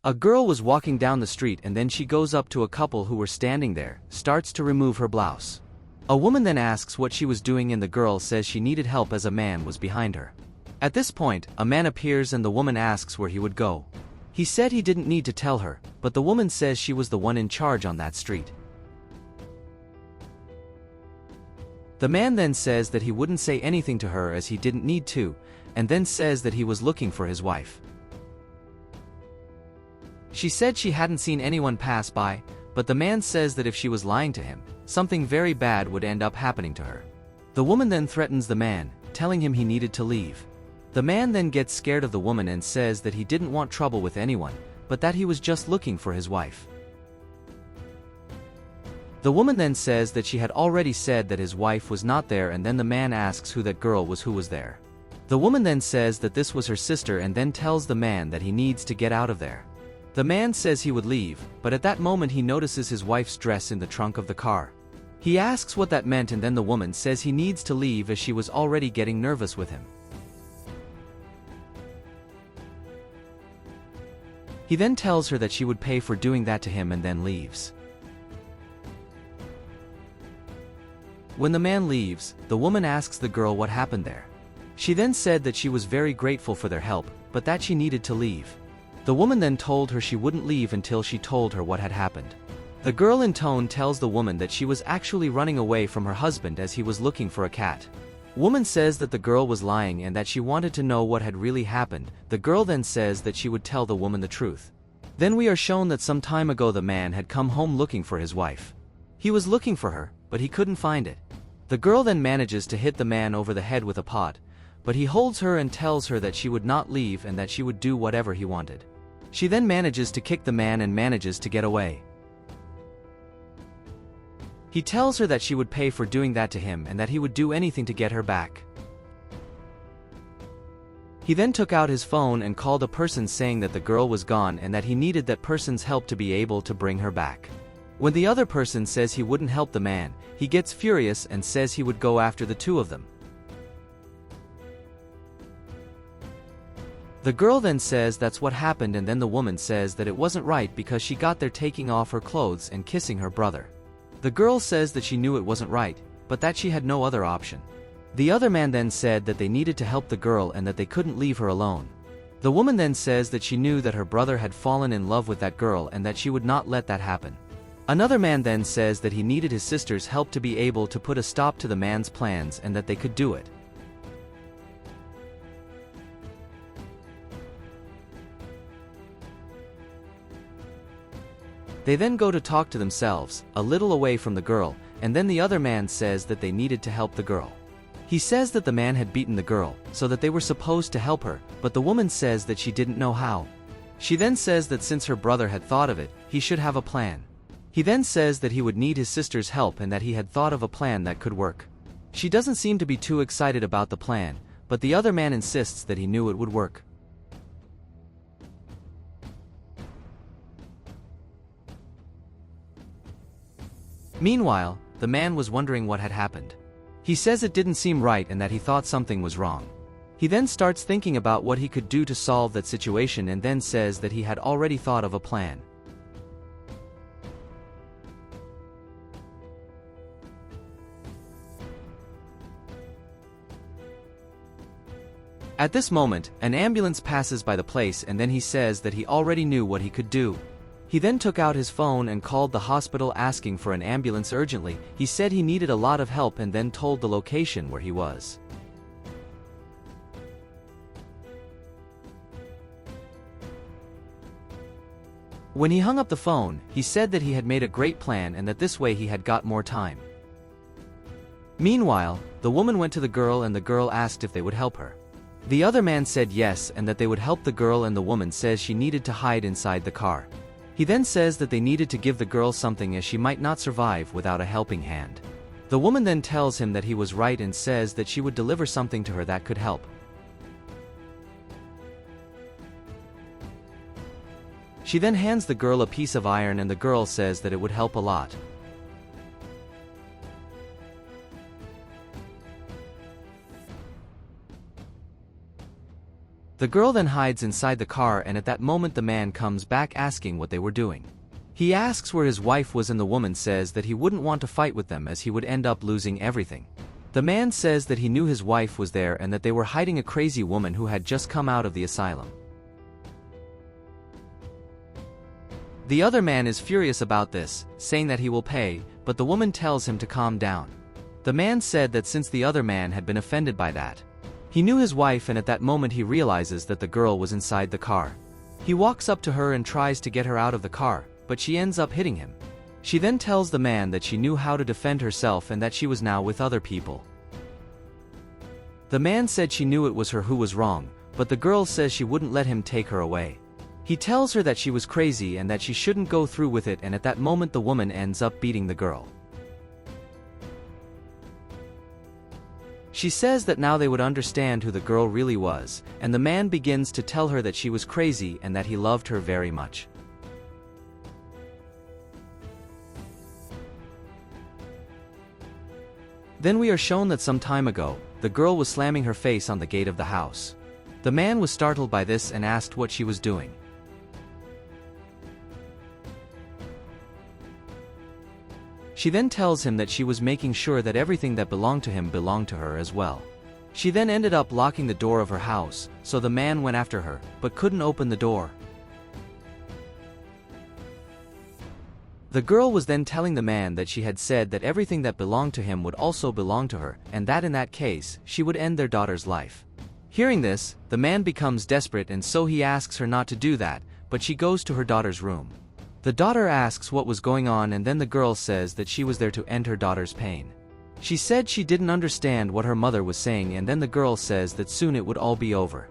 A girl was walking down the street and then she goes up to a couple who were standing there, starts to remove her blouse. A woman then asks what she was doing and the girl says she needed help as a man was behind her. At this point, a man appears and the woman asks where he would go. He said he didn't need to tell her, but the woman says she was the one in charge on that street. The man then says that he wouldn't say anything to her as he didn't need to, and then says that he was looking for his wife. She said she hadn't seen anyone pass by, but the man says that if she was lying to him, something very bad would end up happening to her. The woman then threatens the man, telling him he needed to leave. The man then gets scared of the woman and says that he didn't want trouble with anyone, but that he was just looking for his wife. The woman then says that she had already said that his wife was not there, and then the man asks who that girl was who was there. The woman then says that this was her sister and then tells the man that he needs to get out of there. The man says he would leave, but at that moment he notices his wife's dress in the trunk of the car. He asks what that meant and then the woman says he needs to leave as she was already getting nervous with him. He then tells her that she would pay for doing that to him and then leaves. When the man leaves, the woman asks the girl what happened there. She then said that she was very grateful for their help, but that she needed to leave. The woman then told her she wouldn't leave until she told her what had happened. The girl in tone tells the woman that she was actually running away from her husband as he was looking for a cat. Woman says that the girl was lying and that she wanted to know what had really happened. The girl then says that she would tell the woman the truth. Then we are shown that some time ago the man had come home looking for his wife. He was looking for her, but he couldn't find it. The girl then manages to hit the man over the head with a pot, but he holds her and tells her that she would not leave and that she would do whatever he wanted. She then manages to kick the man and manages to get away. He tells her that she would pay for doing that to him and that he would do anything to get her back. He then took out his phone and called a person saying that the girl was gone and that he needed that person's help to be able to bring her back. When the other person says he wouldn't help the man, he gets furious and says he would go after the two of them. The girl then says that's what happened, and then the woman says that it wasn't right because she got there taking off her clothes and kissing her brother. The girl says that she knew it wasn't right, but that she had no other option. The other man then said that they needed to help the girl and that they couldn't leave her alone. The woman then says that she knew that her brother had fallen in love with that girl and that she would not let that happen. Another man then says that he needed his sister's help to be able to put a stop to the man's plans and that they could do it. They then go to talk to themselves, a little away from the girl, and then the other man says that they needed to help the girl. He says that the man had beaten the girl, so that they were supposed to help her, but the woman says that she didn't know how. She then says that since her brother had thought of it, he should have a plan. He then says that he would need his sister's help and that he had thought of a plan that could work. She doesn't seem to be too excited about the plan, but the other man insists that he knew it would work. Meanwhile, the man was wondering what had happened. He says it didn't seem right and that he thought something was wrong. He then starts thinking about what he could do to solve that situation and then says that he had already thought of a plan. At this moment, an ambulance passes by the place and then he says that he already knew what he could do. He then took out his phone and called the hospital asking for an ambulance urgently. He said he needed a lot of help and then told the location where he was. When he hung up the phone, he said that he had made a great plan and that this way he had got more time. Meanwhile, the woman went to the girl and the girl asked if they would help her. The other man said yes and that they would help the girl, and the woman says she needed to hide inside the car. He then says that they needed to give the girl something as she might not survive without a helping hand. The woman then tells him that he was right and says that she would deliver something to her that could help. She then hands the girl a piece of iron and the girl says that it would help a lot. The The girl then hides inside the car, and at that moment the man comes back asking what they were doing. He asks where his wife was, and the woman says that he wouldn't want to fight with them as he would end up losing everything. The man says that he knew his wife was there and that they were hiding a crazy woman who had just come out of the asylum. The other man is furious about this, saying that he will pay, but the woman tells him to calm down. The man said that since the other man had been offended by that, he knew his wife, and at that moment he realizes that the girl was inside the car. He walks up to her and tries to get her out of the car, but she ends up hitting him. She then tells the man that she knew how to defend herself and that she was now with other people. The man said she knew it was her who was wrong, but the girl says she wouldn't let him take her away. He tells her that she was crazy and that she shouldn't go through with it, and at that moment the woman ends up beating the girl. She says that now they would understand who the girl really was, and the man begins to tell her that she was crazy and that he loved her very much. Then we are shown that some time ago, the girl was slamming her face on the gate of the house. The man was startled by this and asked what she was doing. She then tells him that she was making sure that everything that belonged to him belonged to her as well. She then ended up locking the door of her house, so the man went after her, but couldn't open the door. The girl was then telling the man that she had said that everything that belonged to him would also belong to her, and that in that case, she would end their daughter's life. Hearing this, the man becomes desperate, and so he asks her not to do that, but she goes to her daughter's room. The daughter asks what was going on, and then the girl says that she was there to end her daughter's pain. She said she didn't understand what her mother was saying, and then the girl says that soon it would all be over.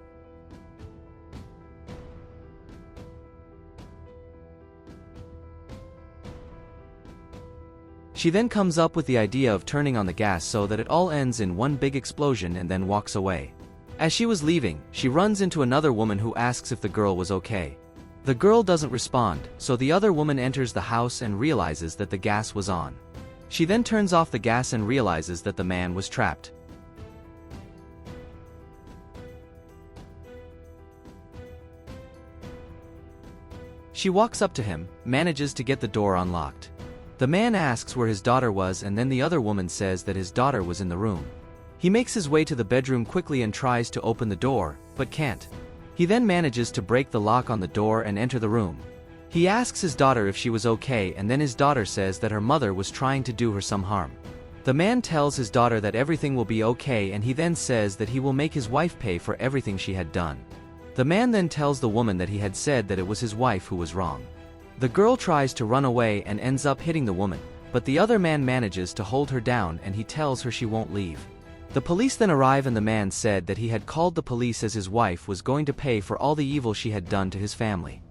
She then comes up with the idea of turning on the gas so that it all ends in one big explosion, and then walks away. As she was leaving, she runs into another woman who asks if the girl was okay. The girl doesn't respond, so the other woman enters the house and realizes that the gas was on. She then turns off the gas and realizes that the man was trapped. She walks up to him, manages to get the door unlocked. The man asks where his daughter was, and then the other woman says that his daughter was in the room. He makes his way to the bedroom quickly and tries to open the door, but can't. He then manages to break the lock on the door and enter the room. He asks his daughter if she was okay, and then his daughter says that her mother was trying to do her some harm. The man tells his daughter that everything will be okay, and he then says that he will make his wife pay for everything she had done. The man then tells the woman that he had said that it was his wife who was wrong. The girl tries to run away and ends up hitting the woman, but the other man manages to hold her down, and he tells her she won't leave. The police then arrive, and the man said that he had called the police as his wife was going to pay for all the evil she had done to his family.